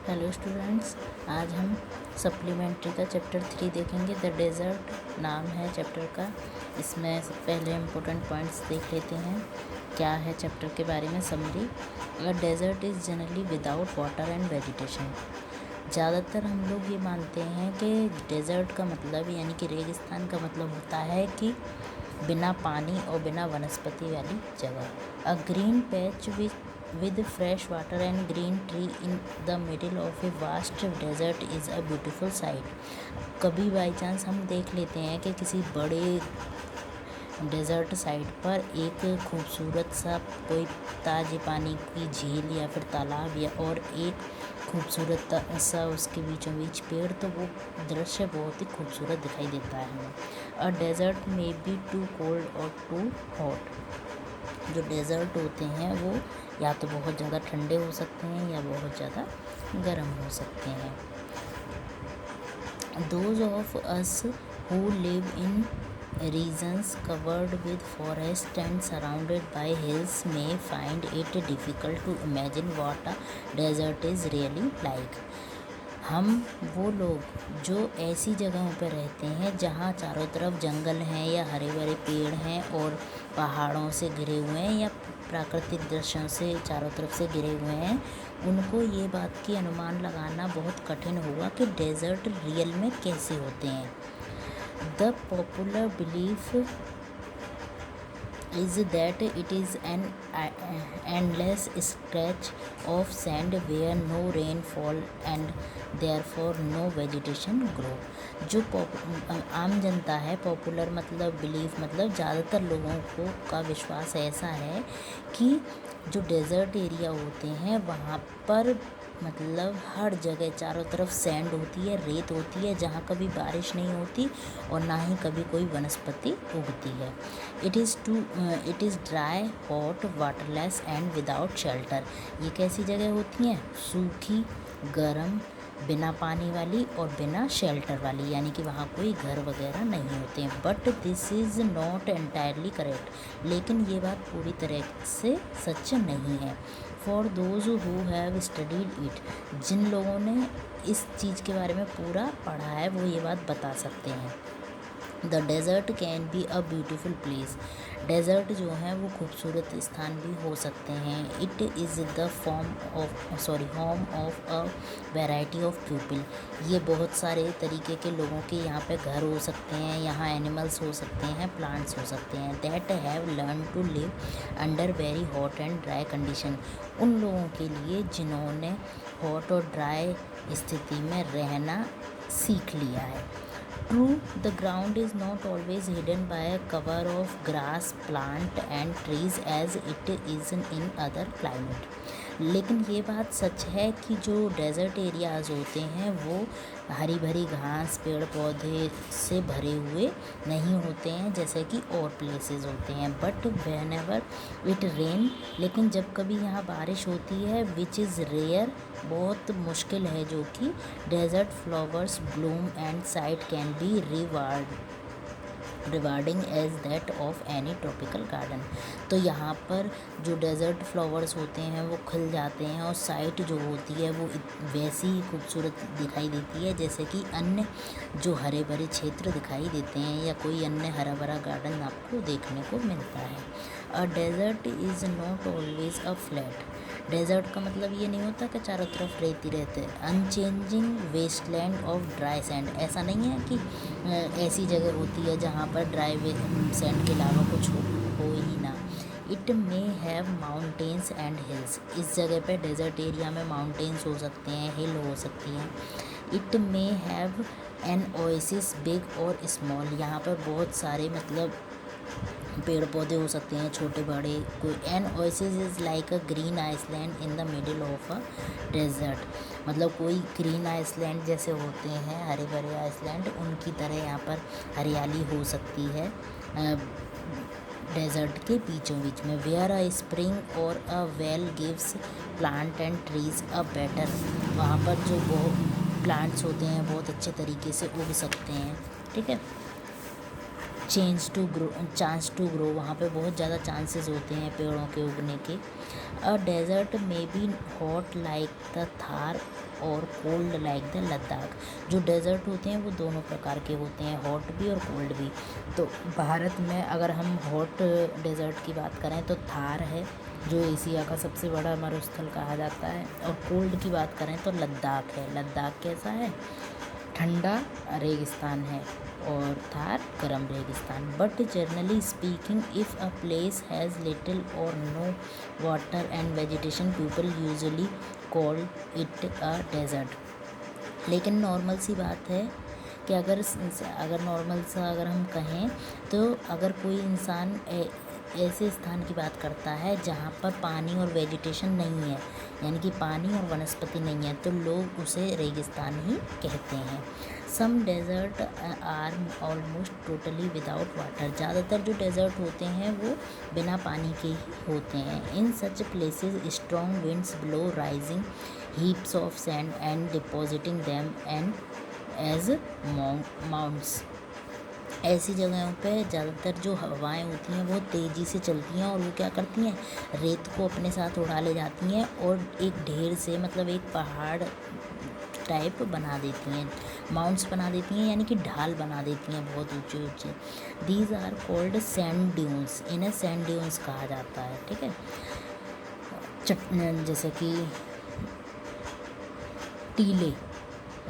Hello students, आज हम supplementary का चैप्टर 3 देखेंगे। द डेज़र्ट नाम है चैप्टर का। इसमें सब पहले इम्पोर्टेंट पॉइंट्स देख लेते हैं। क्या है चैप्टर के बारे में summary. A desert is generally without water and vegetation. ज़्यादातर हम लोग ये मानते हैं कि डेज़र्ट का मतलब यानी कि रेगिस्तान का मतलब होता है कि बिना पानी और बिना वनस्पति वाली जगह। A green patch with fresh water and green tree in the middle of a vast desert is a beautiful sight। कभी बाई चांस हम देख लेते हैं कि किसी बड़े डेज़र्ट साइट पर एक खूबसूरत सा कोई ताज़े पानी की झील या फिर तालाब या और एक खूबसूरत सा उसके बीचों बीच पेड़, तो वो दृश्य बहुत ही खूबसूरत दिखाई देता है हमें। अ डेज़र्ट में बी टू कोल्ड और टू हॉट। जो डेज़र्ट होते हैं वो या तो बहुत ज़्यादा ठंडे हो सकते हैं या बहुत ज़्यादा गर्म हो सकते हैं। Those of us who live in regions covered with forest and surrounded by hills में find it difficult to imagine what a desert is really like. हम वो लोग जो ऐसी जगहों पर रहते हैं जहाँ चारों तरफ जंगल हैं या हरे भरे पेड़ हैं और पहाड़ों से घिरे हुए हैं या प्राकृतिक दृश्यों से चारों तरफ से घिरे हुए हैं, उनको ये बात की अनुमान लगाना बहुत कठिन होगा कि डेज़र्ट रियल में कैसे होते हैं। The popular belief is that it is an endless stretch of sand where no rain fall and therefore no vegetation grow। जो आम जनता है, पॉपुलर मतलब बिलीफ मतलब ज़्यादातर लोगों को का विश्वास ऐसा है कि जो डेज़र्ट एरिया होते हैं वहाँ पर मतलब हर जगह चारों तरफ सैंड होती है, रेत होती है, जहाँ कभी बारिश नहीं होती और ना ही कभी कोई वनस्पति उगती है। It is dry, hot, waterless and without shelter. ये कैसी जगह होती हैं? सूखी, गर्म, बिना पानी वाली और बिना शेल्टर वाली, यानी कि वहाँ कोई घर वगैरह नहीं होते हैं। But this is not entirely correct. लेकिन ये बात पूरी तरह से सच नहीं है। For those who have studied it, जिन लोगों ने इस चीज़ के बारे में पूरा पढ़ा है वो ये बात बता सकते हैं। The desert can be a beautiful place. Desert जो है वो खूबसूरत स्थान भी हो सकते हैं। It is the home of a variety of people. ये बहुत सारे तरीके के लोगों के यहाँ पे घर हो सकते हैं, यहाँ एनिमल्स हो सकते हैं, प्लांट्स हो सकते हैं। That have learn to live under very hot and dry condition. उन लोगों के लिए जिन्होंने हॉट और ड्राई स्थिति में रहना सीख लिया है। True, the ground is not always hidden by a cover of grass, plant and trees as it is in other climate। लेकिन ये बात सच है कि जो डेज़र्ट एरियाज़ होते हैं वो हरी भरी घास, पेड़ पौधे से भरे हुए नहीं होते हैं जैसे कि और प्लेसेस होते हैं। बट व्हेनेवर इट रेन, लेकिन जब कभी यहाँ बारिश होती है, विच इज़ रेयर, बहुत मुश्किल है, जो कि desert flowers bloom and sight can be rewarding as that of any tropical garden. तो यहाँ पर जो डेज़र्ट फ्लावर्स होते हैं वो खिल जाते हैं और साइट जो होती है वो वैसी ही खूबसूरत दिखाई देती है जैसे कि अन्य जो हरे भरे क्षेत्र दिखाई देते हैं या कोई अन्य हरा भरा गार्डन आपको देखने को मिलता है। A desert is not always a flat. Desert का मतलब ये नहीं होता कि चारों तरफ रेती रहते। Unchanging wasteland of dry sand, ऐसा नहीं है कि ऐसी जगह होती है जहाँ पर ड्राई सैंड के अलावा कुछ हो ही ना। It may have mountains and hills. इस जगह पे डेज़र्ट एरिया में माउंटेन्स हो सकते हैं, हिल हो सकती हैं। It may have an oasis big और स्मॉल। यहाँ पर बहुत सारे मतलब पेड़ पौधे हो सकते हैं, छोटे बड़े। कोई an oasis is like a green island in the middle of a desert. मतलब कोई ग्रीन आइसलैंड जैसे होते हैं, हरे भरे आइसलैंड, उनकी तरह यहाँ पर हरियाली हो सकती है डेजर्ट के बीचों बीच में। वेयर अ स्प्रिंग और a well gives plant and trees a better. वहाँ पर जो वो प्लांट्स होते हैं बहुत अच्छे तरीके से उग सकते हैं। ठीक है, चांस टू ग्रो, वहाँ पे बहुत ज़्यादा चांसेस होते हैं पेड़ों के उगने के। अ डेजर्ट में be hot like the Thar और कोल्ड लाइक द लद्दाख। जो डेजर्ट होते हैं वो दोनों प्रकार के होते हैं, हॉट भी और कोल्ड भी। तो भारत में अगर हम हॉट डेजर्ट की बात करें तो थार है, जो एशिया का सबसे बड़ा मरुस्थल कहा जाता है। और कोल्ड की बात करें तो लद्दाख है। लद्दाख कैसा है? ठंडा रेगिस्तान है, और थार गर्म रेगिस्तान। But generally speaking if a place has little or no water and vegetation, people usually call it a desert. लेकिन नॉर्मल सी बात है कि अगर नॉर्मल सा अगर हम कहें तो अगर कोई इंसान ऐसे स्थान की बात करता है जहाँ पर पानी और वेजिटेशन नहीं है, यानी कि पानी और वनस्पति नहीं है, तो लोग उसे रेगिस्तान ही कहते हैं। Some desert are almost totally without water. ज़्यादातर जो डेजर्ट होते हैं वो बिना पानी के ही होते हैं। In such places strong winds blow raising heaps of sand and depositing them and as mounds. ऐसी जगहों पे ज़्यादातर जो हवाएं होती हैं वो तेज़ी से चलती हैं, और वो क्या करती हैं, रेत को अपने साथ उड़ा ले जाती हैं और एक ढेर से, मतलब एक पहाड़ टाइप बना देती हैं, माउंट्स बना देती हैं, यानी कि ढाल बना देती हैं बहुत ऊंचे ऊंचे। These are called sand dunes. इन्हें सैंड ड्यून्स कहा जाता है। ठीक है, जैसे कि टीले,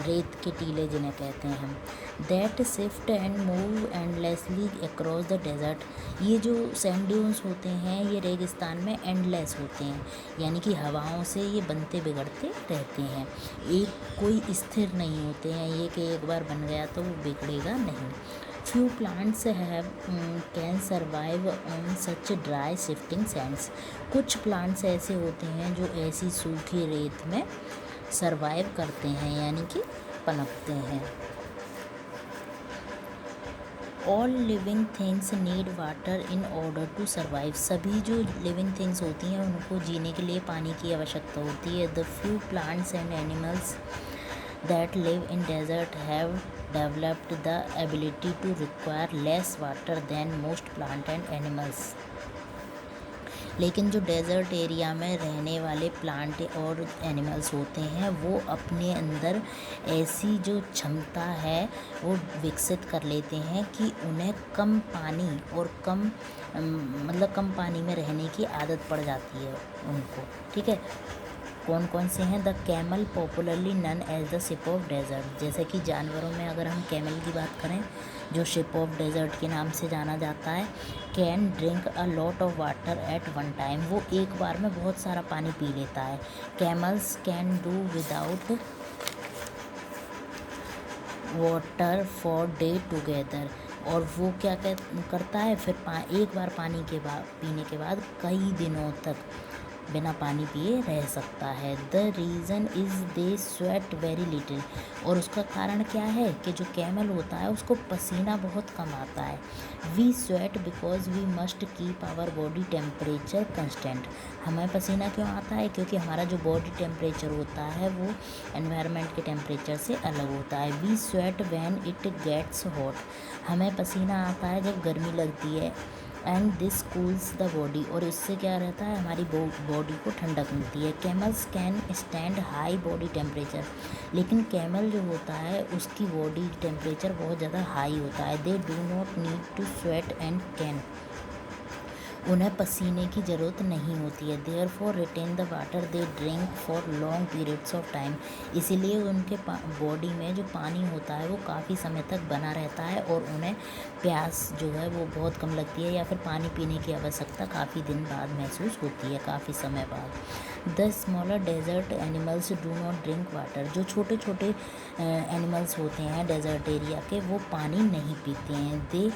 रेत के टीले जिन्हें कहते हैं हम। That shift and move endlessly across the desert. ये जो सैंड ड्यून्स होते हैं ये रेगिस्तान में एंडलेस होते हैं, यानी कि हवाओं से ये बनते बिगड़ते रहते हैं, एक कोई स्थिर नहीं होते हैं ये कि एक बार बन गया तो वो बिगड़ेगा नहीं। Few plants have can survive on such dry shifting Sands. कुछ प्लांट्स ऐसे होते हैं जो ऐसी सूखी रेत में सर्वाइव करते हैं, यानी कि पनपते हैं। All living things need water in order to survive. सभी जो लिविंग थिंग्स होती हैं उनको जीने के लिए पानी की आवश्यकता होती है। The few plants and animals that live in desert have developed the ability to require less water than most plant and animals। लेकिन जो डेज़र्ट एरिया में रहने वाले प्लांट और एनिमल्स होते हैं वो अपने अंदर ऐसी जो क्षमता है वो विकसित कर लेते हैं कि उन्हें कम पानी और कम पानी में रहने की आदत पड़ जाती है उनको। ठीक है, कौन कौन से हैं? The camel popularly known as the ship of desert. जैसे कि जानवरों में अगर हम कैमल की बात करें, जो शिप ऑफ डेजर्ट के नाम से जाना जाता है, can drink a lot of water at one time. वो एक बार में बहुत सारा पानी पी लेता है। Camels can do without water for day together. और वो क्या करता है फिर एक बार पानी के बाद पीने के बाद कई दिनों तक बिना पानी पिए रह सकता है। The reason is they sweat very little. और उसका कारण क्या है कि जो कैमल होता है उसको पसीना बहुत कम आता है। We sweat because we must keep our body temperature constant. हमें पसीना क्यों आता है? क्योंकि हमारा जो बॉडी टेम्परेचर होता है वो एनवायरनमेंट के टेम्परेचर से अलग होता है। We sweat when it gets hot. हमें पसीना आता है जब गर्मी लगती है। And this cools the body. और इससे क्या रहता है, हमारी बॉडी को ठंडक मिलती है। Camels can stand high body temperature. लेकिन कैमल जो होता है उसकी बॉडी टेम्परेचर बहुत ज़्यादा हाई होता है। They do not need to sweat and can. उन्हें पसीने की ज़रूरत नहीं होती है। Therefore retain the water they drink for long periods of time. इसीलिए उनके बॉडी में जो पानी होता है वो काफ़ी समय तक बना रहता है और उन्हें प्यास जो है वो बहुत कम लगती है, या फिर पानी पीने की आवश्यकता काफ़ी दिन बाद महसूस होती है, काफ़ी समय बाद। The smaller desert animals do not drink water. जो छोटे छोटे एनिमल्स होते हैं डेजर्ट एरिया के वो पानी नहीं पीते हैं। They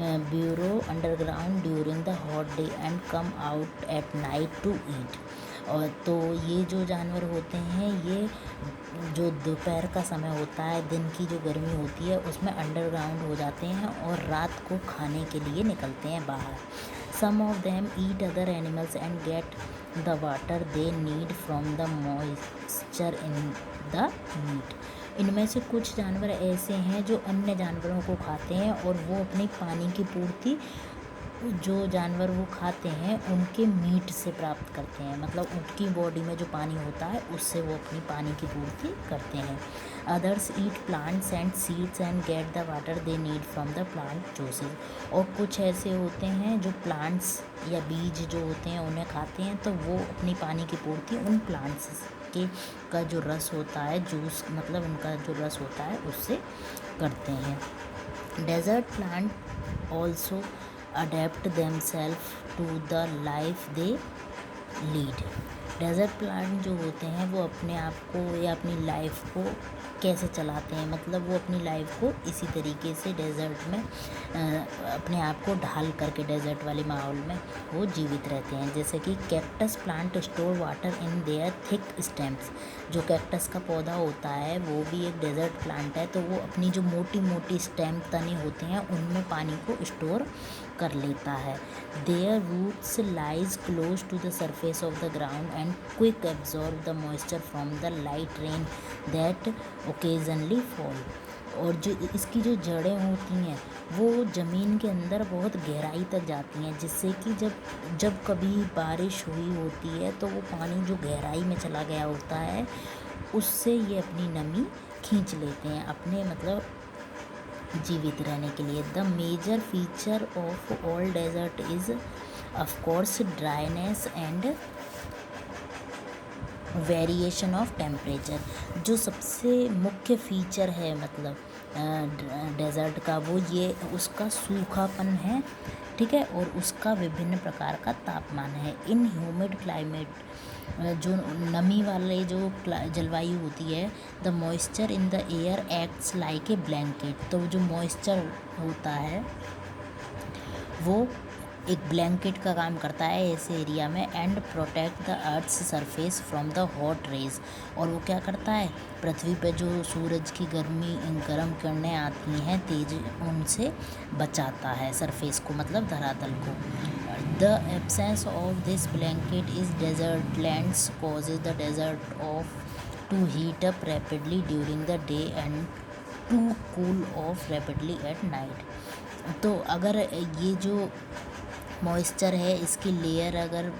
burrow underground during the hot day and come out at night to eat. और तो ये जो जानवर होते हैं ये जो दोपहर का समय होता है, दिन की जो गर्मी होती है उसमें अंडरग्राउंड हो जाते हैं और रात को खाने के लिए निकलते हैं बाहर। Some of them eat other animals and get the water they need from the moisture in the meat. इनमें से कुछ जानवर ऐसे हैं जो अन्य जानवरों को खाते हैं और वो अपनी पानी की पूर्ति जो जानवर वो खाते हैं उनके मीट से प्राप्त करते हैं, मतलब उनकी बॉडी में जो पानी होता है उससे वो अपनी पानी की पूर्ति करते हैं। Others eat plants and seeds and get the water they need from the plant juices. और कुछ ऐसे होते हैं जो प्लांट्स या बीज जो होते हैं उन्हें खाते हैं, तो वो अपनी पानी की पूर्ति उन प्लांट्स के का जो रस होता है, जूस मतलब उनका जो रस होता है उससे करते हैं। Desert plant also adapt themselves to the life they lead। Desert plant जो होते हैं वो अपने आप को या अपनी लाइफ को कैसे चलाते हैं, मतलब वो अपनी लाइफ को इसी तरीके से डेजर्ट में अपने आप को ढाल करके डेजर्ट वाले माहौल में वो जीवित रहते हैं। जैसे कि cactus plant store water in their thick stems. जो कैक्टस का पौधा होता है वो भी एक डेजर्ट प्लांट है, तो वो अपनी जो मोटी मोटी स्टेम तने होते हैं उनमें पानी को स्टोर कर लेता है। Their roots lies close to the surface of the ground and quick absorb the moisture from the light rain that occasionally fall. और जो इसकी जो जड़ें होती हैं वो ज़मीन के अंदर बहुत गहराई तक जाती हैं, जिससे कि जब कभी बारिश हुई होती है तो वो पानी जो गहराई में चला गया होता है उससे ये अपनी नमी खींच लेते हैं अपने मतलब जीवित रहने के लिए। The major feature of all desert is of course dryness and variation of temperature. जो सबसे मुख्य फीचर है मतलब डेजर्ट का वो ये उसका सूखापन है, ठीक है, और उसका विभिन्न प्रकार का तापमान है। इन ह्यूमिड क्लाइमेट जो नमी वाले जो जलवायु होती है, the moisture in the air acts like a blanket. तो जो मॉइस्चर होता है वो एक ब्लैंकेट का काम करता है ऐसे एरिया में, and protect the earth's surface from the hot rays. और वो क्या करता है, पृथ्वी पे जो सूरज की गर्म किरणें आती हैं तेज, उनसे बचाता है सरफेस को मतलब धरातल को। The absence of this blanket is desert lands causes the desert of to heat up rapidly during the day and to cool off rapidly at night. तो अगर ये जो मॉइस्चर है इसकी लेयर अगर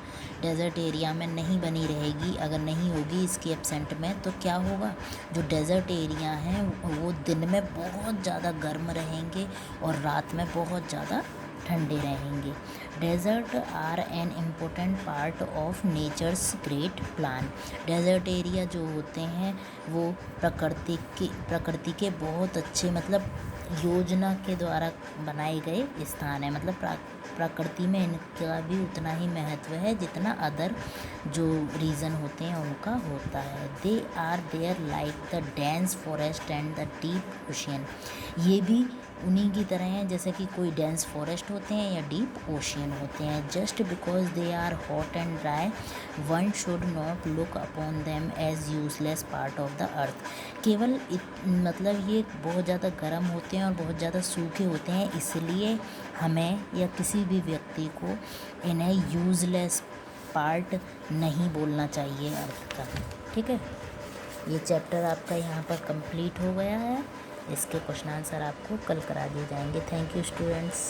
डेज़र्ट एरिया में नहीं बनी रहेगी, अगर नहीं होगी इसकी एब्सेंट में, तो क्या होगा, जो डेज़र्ट एरिया हैं वो दिन में बहुत ज़्यादा गर्म रहेंगे और रात में बहुत ज़्यादा ठंडे रहेंगे। Desert are an important part of nature's great plan. Desert area जो होते हैं वो प्रकृति के बहुत अच्छे मतलब योजना के द्वारा बनाए गए स्थान है, मतलब प्रकृति में इनका भी उतना ही महत्व है जितना अदर जो रीजन होते हैं उनका होता है। They are there like the dense forest and the deep ocean. ये भी उन्हीं की तरह हैं जैसे कि कोई डेंस फॉरेस्ट होते हैं या डीप ओशियन होते हैं। Just because they are hot and dry one should not look upon them as useless part of the earth. केवल मतलब ये बहुत ज़्यादा गर्म होते हैं और बहुत ज़्यादा सूखे होते हैं, इसलिए हमें या किसी भी व्यक्ति को इन्हें यूजलेस पार्ट नहीं बोलना चाहिए अर्थ का, ठीक है। ये चैप्टर आपका यहाँ पर कंप्लीट हो गया है। इसके क्वेश्चन आंसर आपको कल करा दिए जाएंगे। Thank you students.